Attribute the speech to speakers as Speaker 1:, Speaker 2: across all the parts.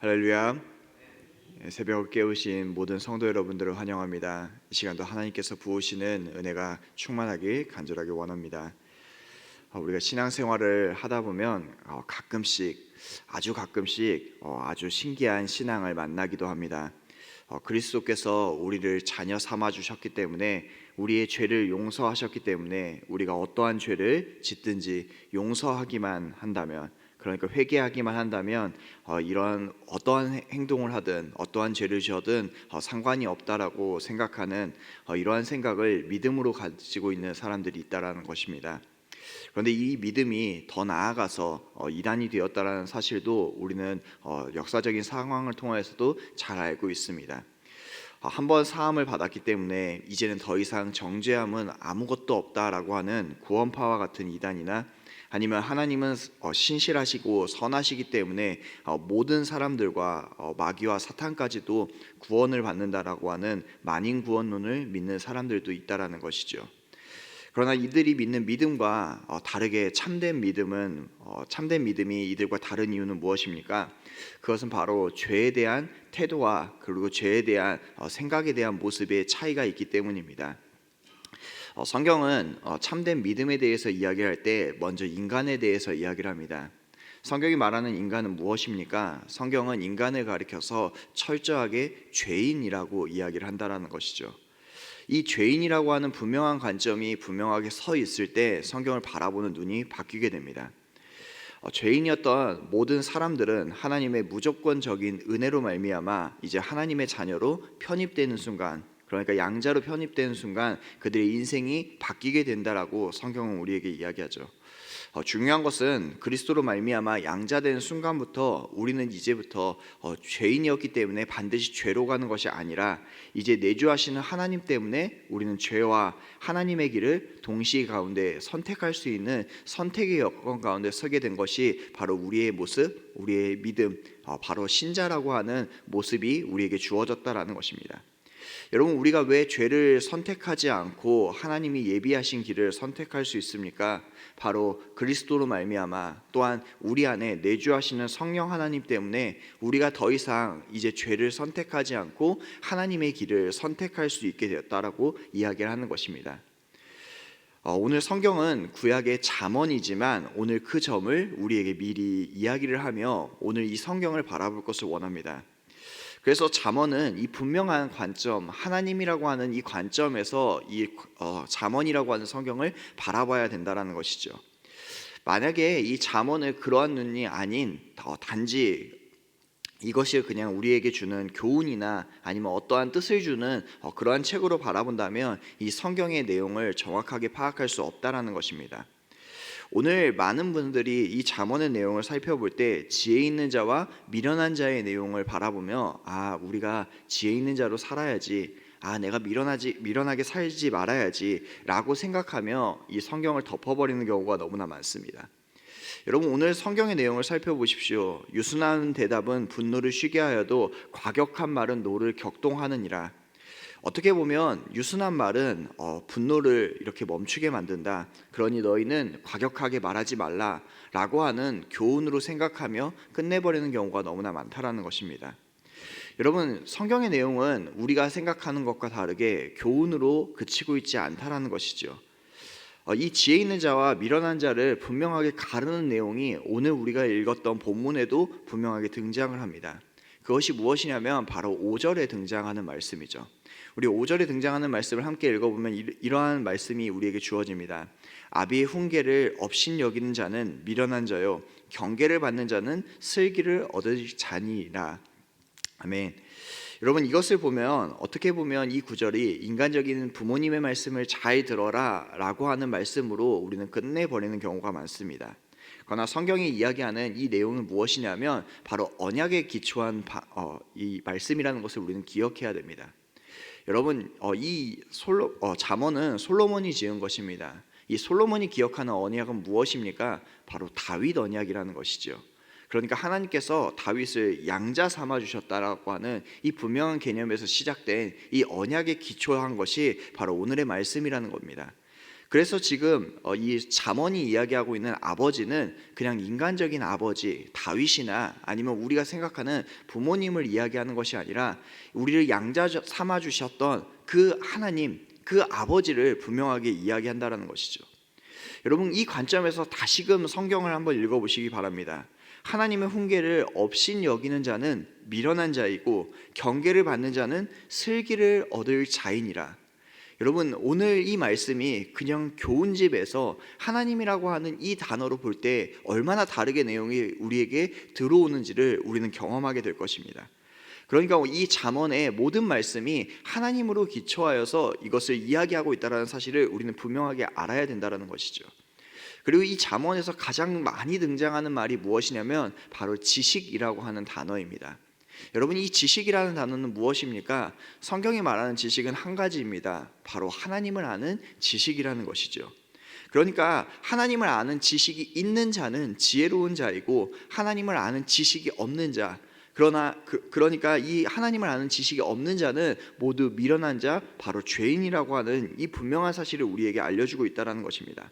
Speaker 1: 할렐루야. 새벽을 깨우신 모든 성도 여러분들을 환영합니다. 이 시간도 하나님께서 부으시는 은혜가 충만하길 간절하게 원합니다. 우리가 신앙생활을 하다 보면 아주 가끔씩 아주 신기한 신앙을 만나기도 합니다. 그리스도께서 우리를 자녀 삼아 주셨기 때문에, 우리의 죄를 용서하셨기 때문에, 우리가 어떠한 죄를 짓든지 용서하기만 한다면, 그러니까 회개하기만 한다면 이런 어떠한 행동을 하든 어떠한 죄를 지어든 상관이 없다라고 생각하는 이러한 생각을 믿음으로 가지고 있는 사람들이 있다라는 것입니다. 그런데 이 믿음이 더 나아가서 이단이 되었다라는 사실도 우리는 역사적인 상황을 통해서도 잘 알고 있습니다. 한번 사함을 받았기 때문에 이제는 더 이상 정죄함은 아무것도 없다라고 하는 구원파와 같은 이단이나, 아니면 하나님은 신실하시고 선하시기 때문에 모든 사람들과 마귀와 사탄까지도 구원을 받는다라고 하는 만인 구원론을 믿는 사람들도 있다라는 것이죠. 그러나 이들이 믿는 믿음과 다르게 참된 믿음이 이들과 다른 이유는 무엇입니까? 그것은 바로 죄에 대한 태도와 그리고 죄에 대한 생각에 대한 모습의 차이가 있기 때문입니다. 성경은 참된 믿음에 대해서 이야기할 때 먼저 인간에 대해서 이야기를 합니다. 성경이 말하는 인간은 무엇입니까? 성경은 인간을 가리켜서 철저하게 죄인이라고 이야기를 한다는 것이죠. 이 죄인이라고 하는 분명한 관점이 분명하게 서 있을 때 성경을 바라보는 눈이 바뀌게 됩니다. 죄인이었던 모든 사람들은 하나님의 무조건적인 은혜로 말미암아 이제 하나님의 자녀로 편입되는 순간, 그러니까 양자로 편입되는 순간 그들의 인생이 바뀌게 된다라고 성경은 우리에게 이야기하죠. 중요한 것은 그리스도로 말미암아 양자된 순간부터 우리는 이제부터 죄인이었기 때문에 반드시 죄로 가는 것이 아니라, 이제 내주하시는 하나님 때문에 우리는 죄와 하나님의 길을 동시에 가운데 선택할 수 있는 선택의 여건 가운데 서게 된 것이 바로 우리의 모습, 우리의 믿음, 바로 신자라고 하는 모습이 우리에게 주어졌다라는 것입니다. 여러분, 우리가 왜 죄를 선택하지 않고 하나님이 예비하신 길을 선택할 수 있습니까? 바로 그리스도로 말미암아, 또한 우리 안에 내주하시는 성령 하나님 때문에 우리가 더 이상 이제 죄를 선택하지 않고 하나님의 길을 선택할 수 있게 되었다라고 이야기를 하는 것입니다. 오늘 성경은 구약의 잠언이지만 오늘 그 점을 우리에게 미리 이야기를 하며 오늘 이 성경을 바라볼 것을 원합니다. 그래서 잠언은 이 분명한 관점, 하나님이라고 하는 이 관점에서 이 잠언이라고 하는 성경을 바라봐야 된다라는 것이죠. 만약에 이 잠언을 그러한 눈이 아닌 단지 이것이 그냥 우리에게 주는 교훈이나 아니면 어떠한 뜻을 주는 그러한 책으로 바라본다면 이 성경의 내용을 정확하게 파악할 수 없다라는 것입니다. 오늘 많은 분들이 이 잠언의 내용을 살펴볼 때 지혜 있는 자와 미련한 자의 내용을 바라보며, 우리가 지혜 있는 자로 살아야지, 내가 미련하게 살지 말아야지 라고 생각하며 이 성경을 덮어버리는 경우가 너무나 많습니다. 여러분, 오늘 성경의 내용을 살펴보십시오. 유순한 대답은 분노를 쉬게 하여도 과격한 말은 노를 격동하느니라. 어떻게 보면 유순한 말은 분노를 이렇게 멈추게 만든다, 그러니 너희는 과격하게 말하지 말라 라고 하는 교훈으로 생각하며 끝내버리는 경우가 너무나 많다라는 것입니다. 여러분, 성경의 내용은 우리가 생각하는 것과 다르게 교훈으로 그치고 있지 않다라는 것이죠. 이 지혜 있는 자와 미련한 자를 분명하게 가르는 내용이 오늘 우리가 읽었던 본문에도 분명하게 등장을 합니다. 그것이 무엇이냐면 바로 5절에 등장하는 말씀이죠. 우리 5절에 등장하는 말씀을 함께 읽어보면 이러한 말씀이 우리에게 주어집니다. 아비의 훈계를 업신여기는 자는 미련한 자요, 경계를 받는 자는 슬기를 얻을 자니라. 아멘. 여러분, 이것을 보면 어떻게 보면 이 구절이 인간적인 부모님의 말씀을 잘 들어라 라고 하는 말씀으로 우리는 끝내버리는 경우가 많습니다. 그러나 성경이 이야기하는 이 내용은 무엇이냐면 바로 언약에 기초한 이 말씀이라는 것을 우리는 기억해야 됩니다. 여러분, 이 잠언은 솔로몬이 지은 것입니다. 이 솔로몬이 기억하는 언약은 무엇입니까? 바로 다윗 언약이라는 것이죠. 그러니까 하나님께서 다윗을 양자 삼아 주셨다라고 하는 이 분명한 개념에서 시작된 이 언약에 기초한 것이 바로 오늘의 말씀이라는 겁니다. 그래서 지금 이 잠언이 이야기하고 있는 아버지는 그냥 인간적인 아버지 다윗이나 아니면 우리가 생각하는 부모님을 이야기하는 것이 아니라 우리를 양자 삼아 주셨던 그 하나님, 그 아버지를 분명하게 이야기한다라는 것이죠. 여러분, 이 관점에서 다시금 성경을 한번 읽어보시기 바랍니다. 하나님의 훈계를 업신 여기는 자는 미련한 자이고 경계를 받는 자는 슬기를 얻을 자이니라. 여러분, 오늘 이 말씀이 그냥 교훈집에서 하나님이라고 하는 이 단어로 볼 때 얼마나 다르게 내용이 우리에게 들어오는지를 우리는 경험하게 될 것입니다. 그러니까 이 잠언의 모든 말씀이 하나님으로 기초하여서 이것을 이야기하고 있다는 사실을 우리는 분명하게 알아야 된다는 것이죠. 그리고 이 잠언에서 가장 많이 등장하는 말이 무엇이냐면 바로 지식이라고 하는 단어입니다. 여러분, 이 지식이라는 단어는 무엇입니까? 성경이 말하는 지식은 한 가지입니다. 바로 하나님을 아는 지식이라는 것이죠. 그러니까 하나님을 아는 지식이 있는 자는 지혜로운 자이고 하나님을 아는 지식이 없는 자, 그러니까 이 하나님을 아는 지식이 없는 자는 모두 미련한 자, 바로 죄인이라고 하는 이 분명한 사실을 우리에게 알려주고 있다는 것입니다.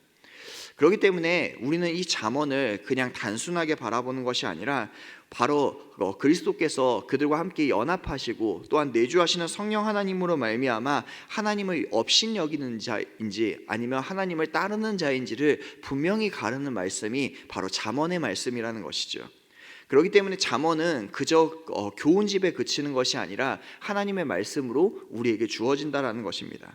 Speaker 1: 그렇기 때문에 우리는 이 잠언을 그냥 단순하게 바라보는 것이 아니라 바로 그리스도께서 그들과 함께 연합하시고 또한 내주하시는 성령 하나님으로 말미암아 하나님을 업신 여기는 자인지 아니면 하나님을 따르는 자인지를 분명히 가르는 말씀이 바로 잠언의 말씀이라는 것이죠. 그렇기 때문에 잠언은 그저 교훈집에 그치는 것이 아니라 하나님의 말씀으로 우리에게 주어진다라는 것입니다.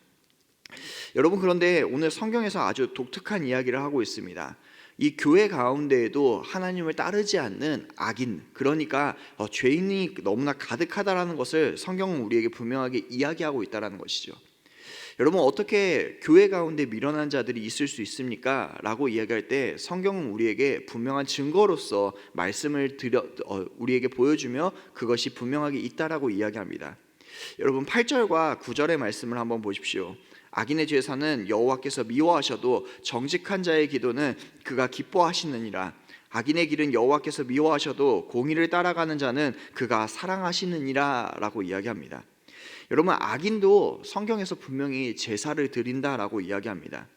Speaker 1: 여러분, 그런데 오늘 성경에서 아주 독특한 이야기를 하고 있습니다. 이 교회 가운데에도 하나님을 따르지 않는 악인, 그러니까 죄인이 너무나 가득하다라는 것을 성경은 우리에게 분명하게 이야기하고 있다는 것이죠. 여러분, 어떻게 교회 가운데 미련한 자들이 있을 수 있습니까? 라고 이야기할 때 성경은 우리에게 분명한 증거로서 말씀을 우리에게 보여주며 그것이 분명하게 있다라고 이야기합니다. 여러분, 8절과 9절의 말씀을 한번 보십시오. 악인의 제사는 여호와께서 미워하셔도 정직한 자의 기도는 그가 기뻐하시느니라. 악인의 길은 여호와께서 미워하셔도 공의를 따라가는 자는 그가 사랑하시느니라 라고 이야기합니다. 여러분, 악인도 성경에서 분명히 제사를 드린다라고 이야기합니다.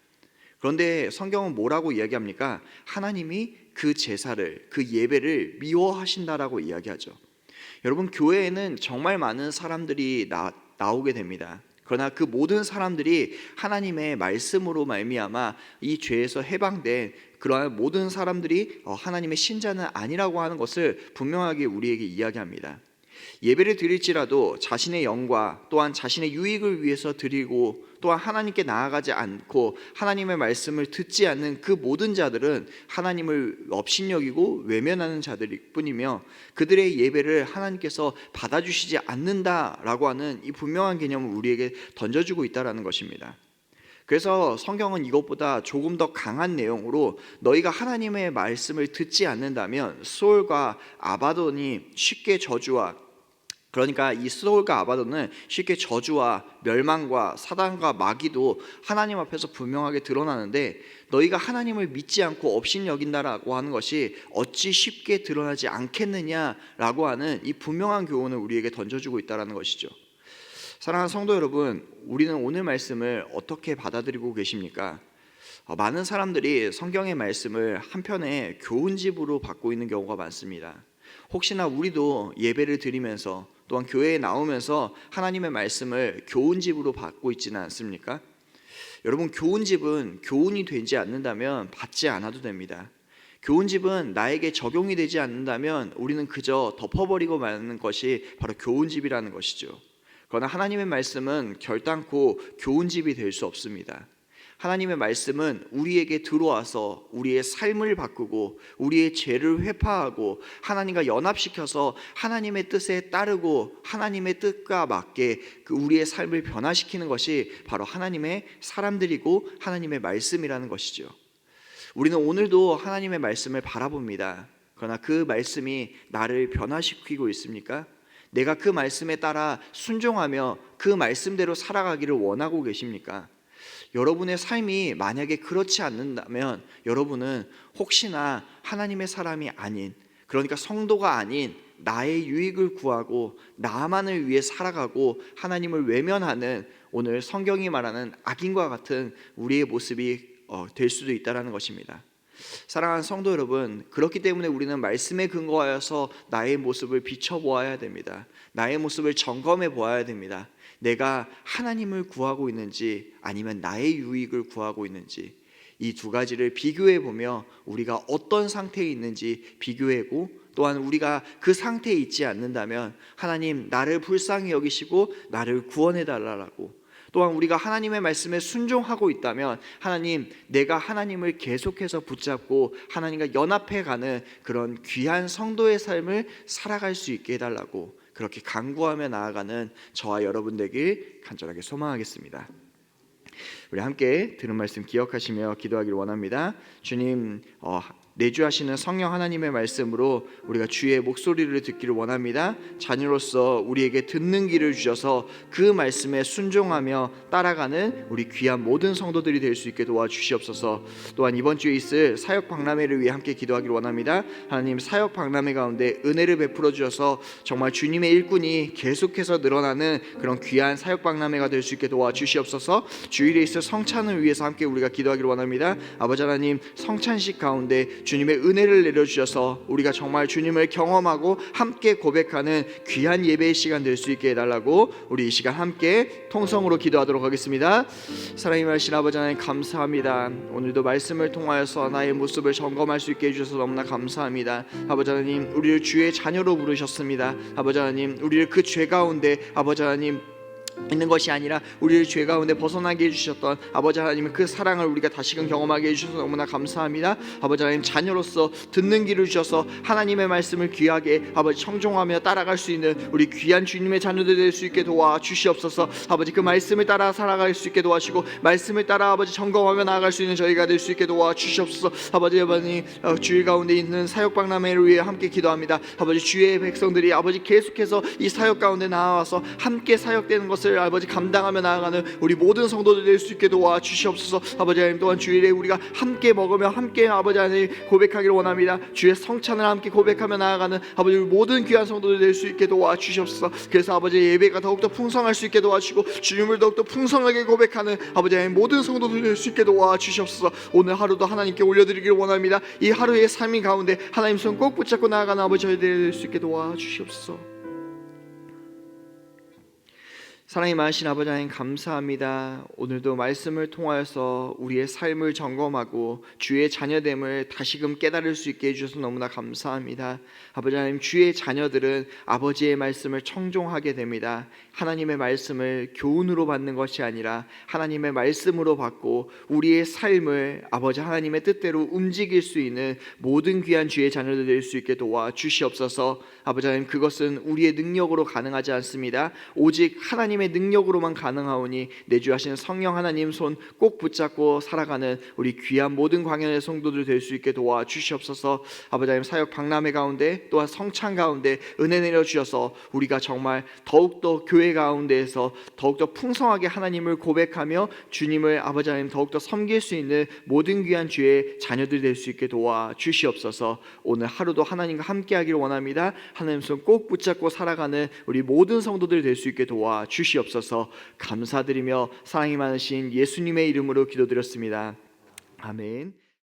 Speaker 1: 그런데 성경은 뭐라고 이야기합니까? 하나님이 그 제사를, 그 예배를 미워하신다라고 이야기하죠. 여러분, 교회에는 정말 많은 사람들이 나오게 됩니다. 그러나 그 모든 사람들이 하나님의 말씀으로 말미암아 이 죄에서 해방된 그러한 모든 사람들이 하나님의 신자는 아니라고 하는 것을 분명하게 우리에게 이야기합니다. 예배를 드릴지라도 자신의 영과 또한 자신의 유익을 위해서 드리고 또한 하나님께 나아가지 않고 하나님의 말씀을 듣지 않는 그 모든 자들은 하나님을 업신여기고 외면하는 자들일 뿐이며 그들의 예배를 하나님께서 받아주시지 않는다라고 하는 이 분명한 개념을 우리에게 던져주고 있다는 것입니다. 그래서 성경은 이것보다 조금 더 강한 내용으로 너희가 하나님의 말씀을 듣지 않는다면 수올과 아바돈이 쉽게 그러니까 이 스돌과 아바돈은 쉽게 저주와 멸망과 사단과 마귀도 하나님 앞에서 분명하게 드러나는데 너희가 하나님을 믿지 않고 업신여긴다라고 하는 것이 어찌 쉽게 드러나지 않겠느냐라고 하는 이 분명한 교훈을 우리에게 던져주고 있다는 것이죠. 사랑하는 성도 여러분, 우리는 오늘 말씀을 어떻게 받아들이고 계십니까? 많은 사람들이 성경의 말씀을 한편의 교훈집으로 받고 있는 경우가 많습니다. 혹시나 우리도 예배를 드리면서 또한 교회에 나오면서 하나님의 말씀을 교훈집으로 받고 있지는 않습니까? 여러분, 교훈집은 교훈이 되지 않는다면 받지 않아도 됩니다. 교훈집은 나에게 적용이 되지 않는다면 우리는 그저 덮어버리고 마는 것이 바로 교훈집이라는 것이죠. 그러나 하나님의 말씀은 결단코 교훈집이 될 수 없습니다. 하나님의 말씀은 우리에게 들어와서 우리의 삶을 바꾸고 우리의 죄를 회파하고 하나님과 연합시켜서 하나님의 뜻에 따르고 하나님의 뜻과 맞게 우리의 삶을 변화시키는 것이 바로 하나님의 사람들이고 하나님의 말씀이라는 것이죠. 우리는 오늘도 하나님의 말씀을 바라봅니다. 그러나 그 말씀이 나를 변화시키고 있습니까? 내가 그 말씀에 따라 순종하며 그 말씀대로 살아가기를 원하고 계십니까? 여러분의 삶이 만약에 그렇지 않는다면 여러분은 혹시나 하나님의 사람이 아닌, 그러니까 성도가 아닌 나의 유익을 구하고 나만을 위해 살아가고 하나님을 외면하는 오늘 성경이 말하는 악인과 같은 우리의 모습이 될 수도 있다는 것입니다. 사랑하는 성도 여러분, 그렇기 때문에 우리는 말씀에 근거하여서 나의 모습을 비춰보아야 됩니다. 나의 모습을 점검해 보아야 됩니다. 내가 하나님을 구하고 있는지 아니면 나의 유익을 구하고 있는지, 이 두 가지를 비교해 보며 우리가 어떤 상태에 있는지 비교하고, 또한 우리가 그 상태에 있지 않는다면 하나님 나를 불쌍히 여기시고 나를 구원해 달라고, 또한 우리가 하나님의 말씀에 순종하고 있다면 하나님, 내가 하나님을 계속해서 붙잡고 하나님과 연합해 가는 그런 귀한 성도의 삶을 살아갈 수 있게 해달라고 그렇게 간구하며 나아가는 저와 여러분 되길 간절하게 소망하겠습니다. 우리 함께 들은 말씀 기억하시며 기도하기를 원합니다. 주님, 내주하시는 성령 하나님의 말씀으로 우리가 주의 목소리를 듣기를 원합니다. 자녀로서 우리에게 듣는 길을 주셔서 그 말씀에 순종하며 따라가는 우리 귀한 모든 성도들이 될 수 있게 도와주시옵소서. 또한 이번 주에 있을 사역 박람회를 위해 함께 기도하기를 원합니다. 하나님, 사역 박람회 가운데 은혜를 베풀어 주셔서 정말 주님의 일꾼이 계속해서 늘어나는 그런 귀한 사역 박람회가 될 수 있게 도와주시옵소서. 주일에 있을 성찬을 위해서 함께 우리가 기도하기를 원합니다. 아버지 하나님, 성찬식 가운데 주님의 은혜를 내려주셔서 우리가 정말 주님을 경험하고 함께 고백하는 귀한 예배의 시간 될 수 있게 해달라고 우리 이 시간 함께 통성으로 기도하도록 하겠습니다. 사랑이 많으신 아버지 하나님, 감사합니다. 오늘도 말씀을 통하여서 나의 모습을 점검할 수 있게 해주셔서 너무나 감사합니다. 아버지 하나님, 우리를 주의 자녀로 부르셨습니다. 아버지 하나님, 우리를 그 죄 가운데 아버지 하나님 있는 것이 아니라 우리를 죄 가운데 벗어나게 해주셨던 아버지 하나님의 그 사랑을 우리가 다시금 경험하게 해주셔서 너무나 감사합니다. 아버지 하나님, 자녀로서 듣는 길을 주셔서 하나님의 말씀을 귀하게 아버지 청종하며 따라갈 수 있는 우리 귀한 주님의 자녀들 될 수 있게 도와주시옵소서. 아버지, 그 말씀을 따라 살아갈 수 있게 도와주시고 말씀을 따라 아버지 점검하며 나아갈 수 있는 저희가 될 수 있게 도와주시옵소서. 아버지 주일 가운데 있는 사역 박람회를 위해 함께 기도합니다. 아버지, 주의 백성들이 아버지 계속해서 이 사역 가운데 나와서 함께 사역되는 것을 아버지 감당하며 나아가는 우리 모든 성도들 될 수 있게 도와주시옵소서. 아버지 하나님, 또한 주일에 우리가 함께 먹으며 함께 아버지 하나님 고백하기를 원합니다. 주의 성찬을 함께 고백하며 나아가는 아버지 모든 귀한 성도들 될 수 있게 도와주시옵소서. 그래서 아버지 예배가 더욱더 풍성할 수 있게 도와주시고 주님을 더욱더 풍성하게 고백하는 아버지 하나님 모든 성도들 될 수 있게 도와주시옵소서. 오늘 하루도 하나님께 올려드리기를 원합니다. 이 하루의 삶이 가운데 하나님 손 꼭 붙잡고 나아가는 아버지 저희들 될 수 있게 도와주시옵소서. 사랑이 많으신 아버지 하나님, 감사합니다. 오늘도 말씀을 통하여서 우리의 삶을 점검하고 주의 자녀됨을 다시금 깨달을 수 있게 해주셔서 너무나 감사합니다. 아버지 하나님, 주의 자녀들은 아버지의 말씀을 청종하게 됩니다. 하나님의 말씀을 교훈으로 받는 것이 아니라 하나님의 말씀으로 받고 우리의 삶을 아버지 하나님의 뜻대로 움직일 수 있는 모든 귀한 주의 자녀들 될 수 있게 도와주시옵소서. 아버지 하나님, 그것은 우리의 능력으로 가능하지 않습니다. 오직 하나님의 능력으로만 가능하오니 내주하시는 성령 하나님 손 꼭 붙잡고 살아가는 우리 귀한 모든 광야의 성도들 될 수 있게 도와주시옵소서. 아버지 하나님, 사역 박람회 가운데 또한 성찬 가운데 은혜 내려주셔서 우리가 정말 더욱더 교회 가운데에서 더욱더 풍성하게 하나님을 고백하며 주님을 아버지 하나님 더욱더 섬길 수 있는 모든 귀한 주의 자녀들 될 수 있게 도와주시옵소서. 오늘 하루도 하나님과 함께하기를 원합니다. 하나님 손 꼭 붙잡고 살아가는 우리 모든 성도들 될 수 있게 도와주시옵소서. 감사드리며 사랑이 많으신 예수님의 이름으로 기도드렸습니다. 아멘.